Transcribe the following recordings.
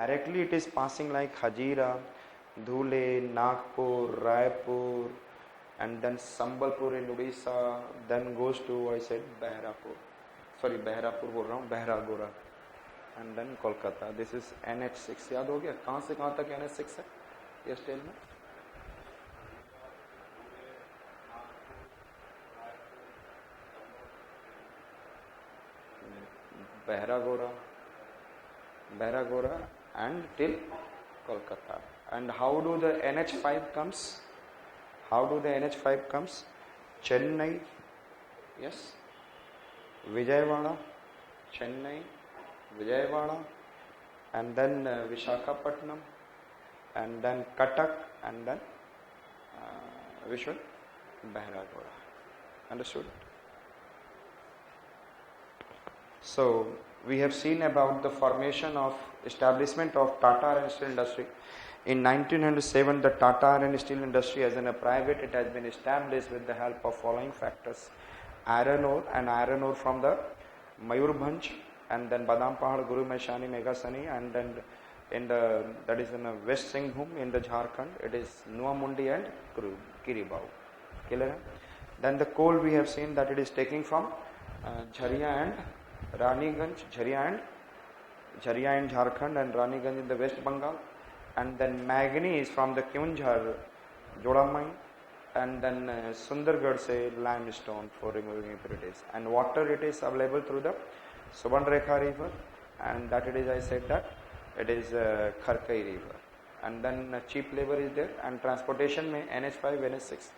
Directly it is passing like Hazira, Dhule, Nagpur, Raipur, and then Sambalpur in Odisha, then goes to, I said, Behrapur. Sorry, Behrapur बोल रहा हूँ, Behragora, and then Kolkata. This is NH6. याद हो गया कहाँ से कहाँ तक NH6 है ये स्टेल में? Behragora and till Kolkata. And how do the NH5 comes? How do the NH5 comes? Chennai, yes, Vijayawada, Chennai, Vijayawada, and then Vishakhapatnam, and then Cuttack, and then which one? Behragora. Understood? So we have seen about the formation of establishment of Tata Iron Steel Industry. In 1907, the Tata Iron Steel Industry as in a private, it has been established with the help of following factors: iron ore from the Mayurbhanj, and then Badampahad, Guru Maishani, Meghasani, and then that is in West Singhbhum in the Jharkhand, it is Nuamundi and Kiribau. Clear? Then the coal we have seen that it is taking from Jharia and Raniganj, Jharia in Jharkhand and Raniganj in the West Bengal, and then manganese from the Keonjhar Joda mine, and then Sundargarh say limestone for removing impurities, and water it is available through the Subarnarekha river, and that it is, I said that it is Kharkai river, and then cheap labor is there, and transportation में NH5 NH6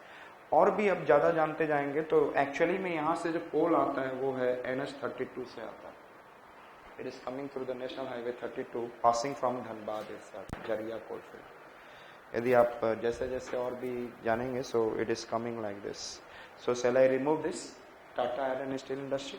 और भी अब ज़्यादा जानते जाएंगे तो actually में यहाँ से जो कोल आता है वो है NH32 से आता है. It is coming through the National Highway 32 passing from Dhanbad itself, Jharia coalfield. यदि आप जैसे जैसे और भी जानेंगे so it is coming like this. So shall I remove this Tata Iron Steel Industry?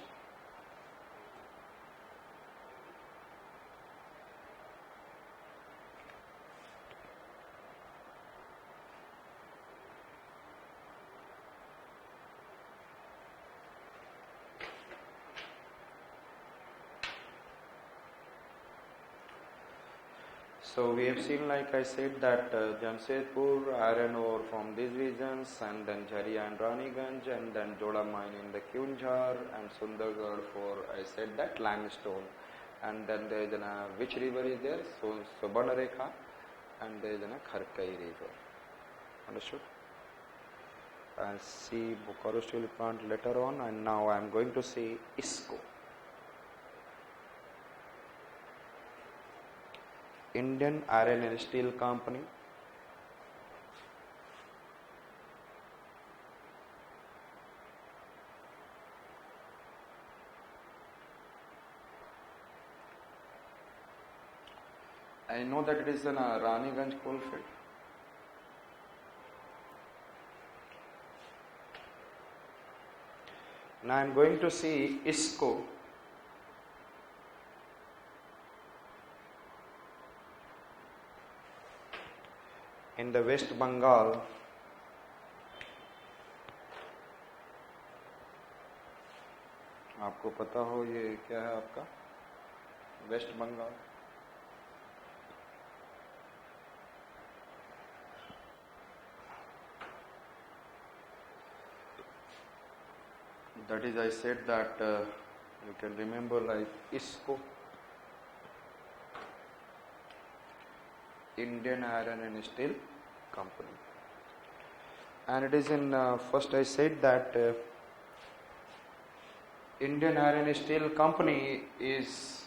So we have seen, like I said, that Jamshedpur iron ore from these regions, and then Jharia and Raniganj, and then Joda mine in the Keonjhar, and Sundargarh for, I said that, limestone. And then there is which river is there? So Subarnarekha, and there is a Kharkai river. Understood? I'll see Bokaro Steel Plant later on, and now I am going to see ISCO. Indian Iron and Steel Company. I know that it is in Raniganj coalfield. Now I am going to see ISCO. In the West Bengal, आपको पता हो ये क्या है आपका West Bengal. That is, I said that you can remember like ISCO, Indian Iron and Steel Company, and it is in first I said that Indian Iron and Steel Company is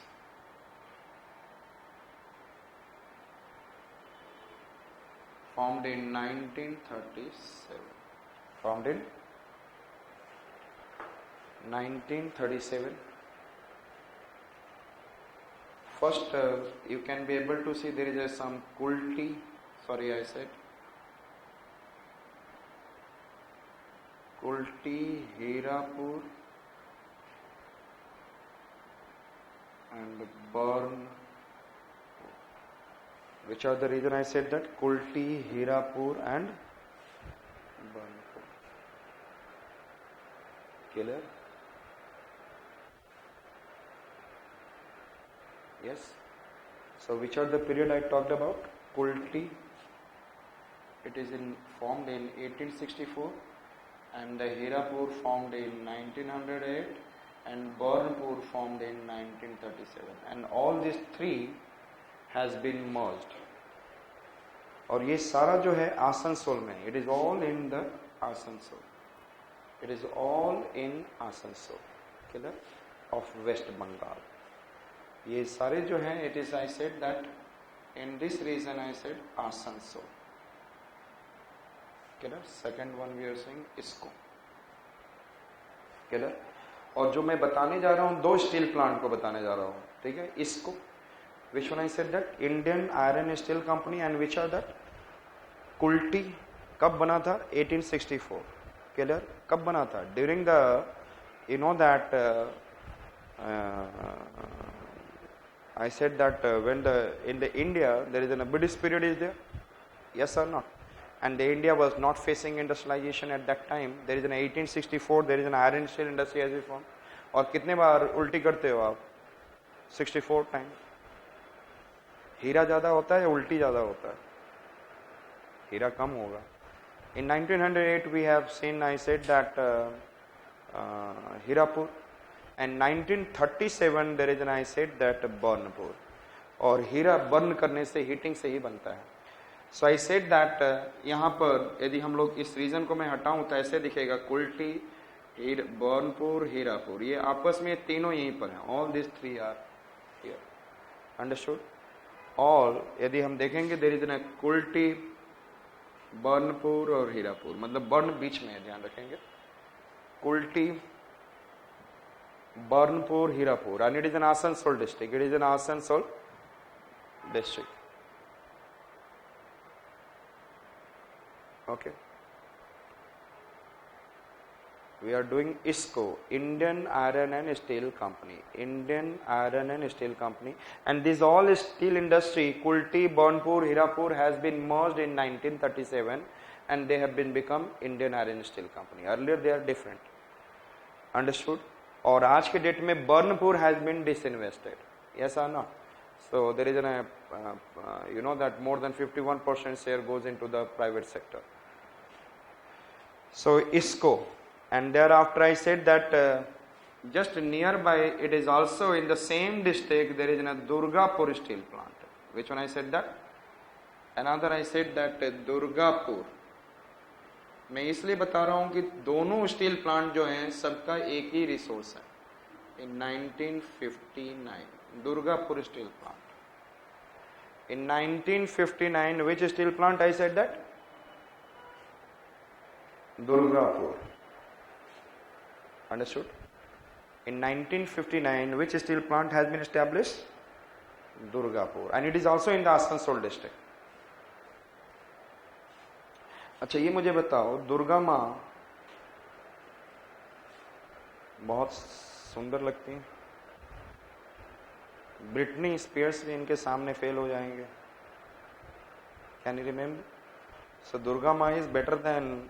formed in 1937. Formed in 1937. First, you can be able to see there is some Kulti. Sorry, I said Kulti, Hirapur, and Burn. Which are the region I said that? Kulti, Hirapur, and Burnpur. Clear? Yes. So which are the period I talked about? Kulti, it is formed in 1864, and the Hirapur formed in 1908, and Burnpur formed in 1937, and all these three has been merged. और ये सारा जो है आसनसोल में, it is all in the Asansol, it is all in Asansol, किधर? Of West Bengal. ये सारे जो हैं, it is, I said that in this region I said Asansol, किधर? Second one we are saying इसको, किधर? और जो मैं बताने जा रहा हूँ, दो स्टील प्लांट को बताने जा रहा हूँ, ठीक है? इसको, which one I said that? Indian Iron Steel Company, and which are that? Kulti कब बना था? 1864, क्लियर? कब बना था? During the, you know that I said that when in the India there is a British period is there, yes or not? And the India was not facing industrialization at that time. There is an 1864, there is an iron steel industry as we formed. और कितने बार उल्टी करते हो आप? 64 time. हीरा ज़्यादा होता है या उल्टी ज़्यादा होता है? हीरा कम होगा. In 1908 we have seen, I said that Hirapur, and 1937 there is an, I said that Burnpur. और हीरा बर्न करने से, हीटिंग से ही बनता है. So I said that यहाँ पर यदि हम लोग इस रीजन को मैं हटाऊं तो ऐसे दिखेगा कुल्टी, बर्नपुर, हीरापुर, ये आपस में तीनों यहीं पर हैं. All these three are here. Understood? All, यदि हम देखेंगे there is a Kulti, Burnpur और हीरापुर, मतलब बर्न बीच में है, ध्यान रखेंगे. Kulti, Burnpur, Hirapur, and it is an Asansol district. It is an Asansol district. Okay. We are doing ISCO, Indian Iron and Steel Company. Indian Iron and Steel Company. And this all steel industry, Kulti, Burnpur, Hirapur, has been merged in 1937, and they have been become Indian Iron and Steel Company. Earlier they are different. Understood? और आज के date में Burnpur has been disinvested. Yes or not? So there is an, you know that more than 51% share goes into the private sector. So ISCO, and thereafter I said that just nearby, it is also in the same district, there is a Durgapur steel plant. Which one I said that? Another I said that Durgapur. मैं इसलिए बता रहा हूँ कि दोनों steel plant जो हैं सबका एक ही रिसोर्स है. In 1959, Durgapur steel plant. In 1959, which steel plant I said that? Durgapur. Understood? In 1959, which steel plant has been established? Durgapur, and it is also in the Asansol district. अच्छा, ये मुझे बताओ, दुर्गा माँ बहुत सुंदर लगती हैं. ब्रिटनी स्पीयर्स भी इनके सामने फेल हो जाएंगे. Can you remember? So Durga maa is better than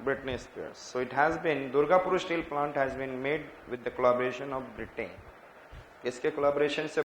Britney Spears. So it has been, Durgapur steel plant has been made with the collaboration of Britain. इसके collaboration से